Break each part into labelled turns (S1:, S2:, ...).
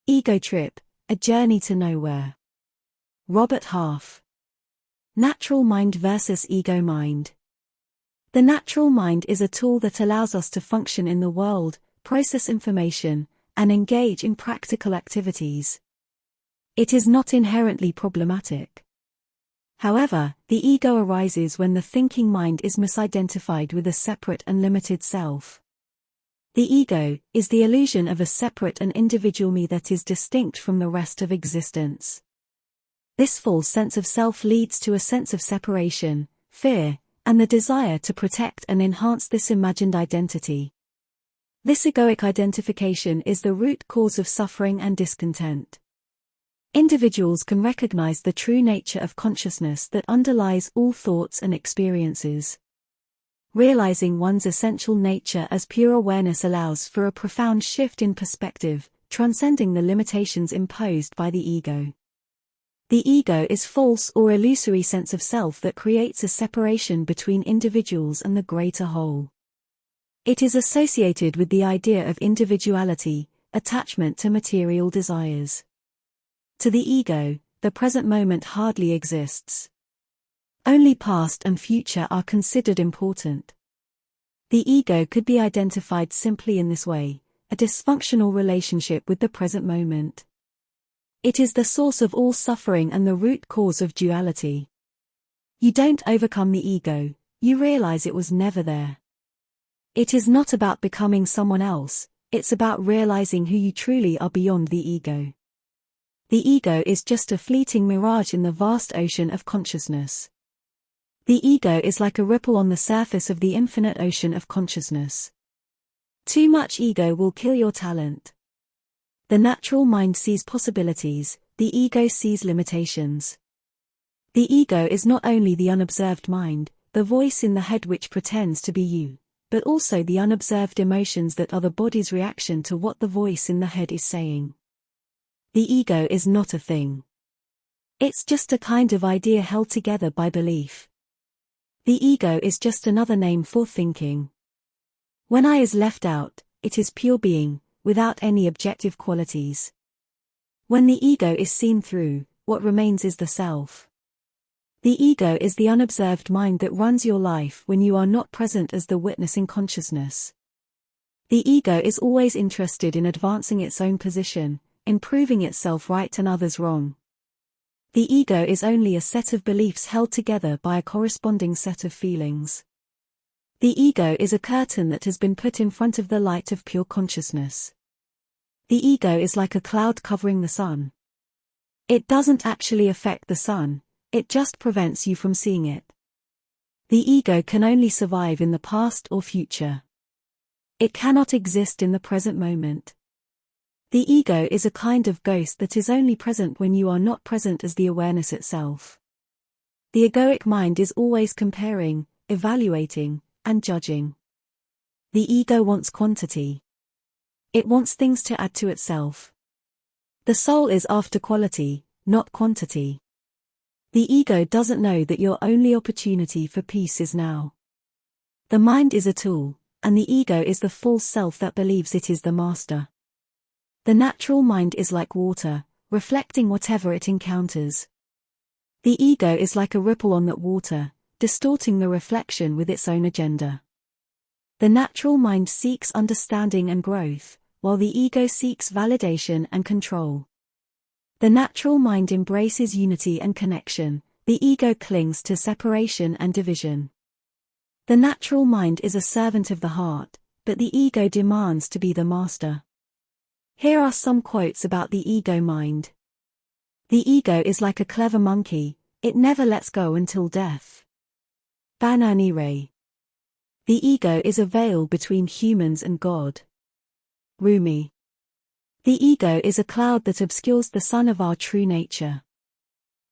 S1: Ego Trip, A Journey to Nowhere. Robert Half. Natural mind versus ego mind. The natural mind is a tool that allows us to function in the world, process information, and engage in practical activities. It is not inherently problematic. However, the ego arises when the thinking mind is misidentified with a separate and limited self. The ego is the illusion of a separate and individual me that is distinct from the rest of existence. This false sense of self leads to a sense of separation, fear, and the desire to protect and enhance this imagined identity. This egoic identification is the root cause of suffering and discontent. Individuals can recognize the true nature of consciousness that underlies all thoughts and experiences. Realizing one's essential nature as pure awareness allows for a profound shift in perspective, transcending the limitations imposed by the ego. The ego is false or illusory sense of self that creates a separation between individuals and the greater whole. It is associated with the idea of individuality, attachment to material desires. To the ego, the present moment hardly exists. Only past and future are considered important. The ego could be identified simply in this way: a dysfunctional relationship with the present moment. It is the source of all suffering and the root cause of duality. You don't overcome the ego, you realize it was never there. It is not about becoming someone else, it's about realizing who you truly are beyond the ego. The ego is just a fleeting mirage in the vast ocean of consciousness. The ego is like a ripple on the surface of the infinite ocean of consciousness. Too much ego will kill your talent. The natural mind sees possibilities, the ego sees limitations. The ego is not only the unobserved mind, the voice in the head which pretends to be you, but also the unobserved emotions that are the body's reaction to what the voice in the head is saying. The ego is not a thing. It's just a kind of idea held together by belief. The ego is just another name for thinking. When I is left out, it is pure being, without any objective qualities. When the ego is seen through, what remains is the self. The ego is the unobserved mind that runs your life when you are not present as the witness in consciousness. The ego is always interested in advancing its own position, in proving itself right and others wrong. The ego is only a set of beliefs held together by a corresponding set of feelings. The ego is a curtain that has been put in front of the light of pure consciousness. The ego is like a cloud covering the sun. It doesn't actually affect the sun, it just prevents you from seeing it. The ego can only survive in the past or future. It cannot exist in the present moment. The ego is a kind of ghost that is only present when you are not present as the awareness itself. The egoic mind is always comparing, evaluating, and judging. The ego wants quantity. It wants things to add to itself. The soul is after quality, not quantity. The ego doesn't know that your only opportunity for peace is now. The mind is a tool, and the ego is the false self that believes it is the master. The natural mind is like water, reflecting whatever it encounters. The ego is like a ripple on that water, distorting the reflection with its own agenda. The natural mind seeks understanding and growth, while the ego seeks validation and control. The natural mind embraces unity and connection, the ego clings to separation and division. The natural mind is a servant of the heart, but the ego demands to be the master. Here are some quotes about the ego mind. The ego is like a clever monkey, it never lets go until death. Banani Ray. The ego is a veil between humans and God. Rumi. The ego is a cloud that obscures the sun of our true nature.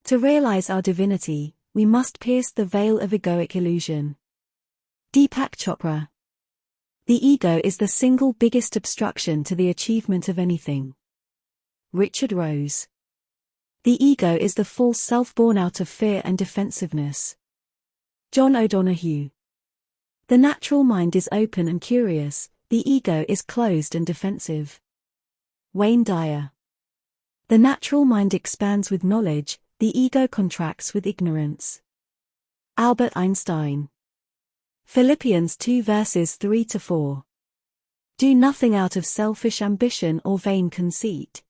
S1: To realize our divinity, we must pierce the veil of egoic illusion. Deepak Chopra. The ego is the single biggest obstruction to the achievement of anything. Richard Rose. The ego is the false self born out of fear and defensiveness. John O'Donohue. The natural mind is open and curious, the ego is closed and defensive. Wayne Dyer. The natural mind expands with knowledge, the ego contracts with ignorance. Albert Einstein. Philippians 2 verses 3-4. Do nothing out of selfish ambition or vain conceit.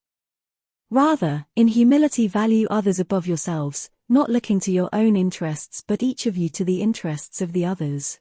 S1: Rather, in humility value others above yourselves, not looking to your own interests but each of you to the interests of the others.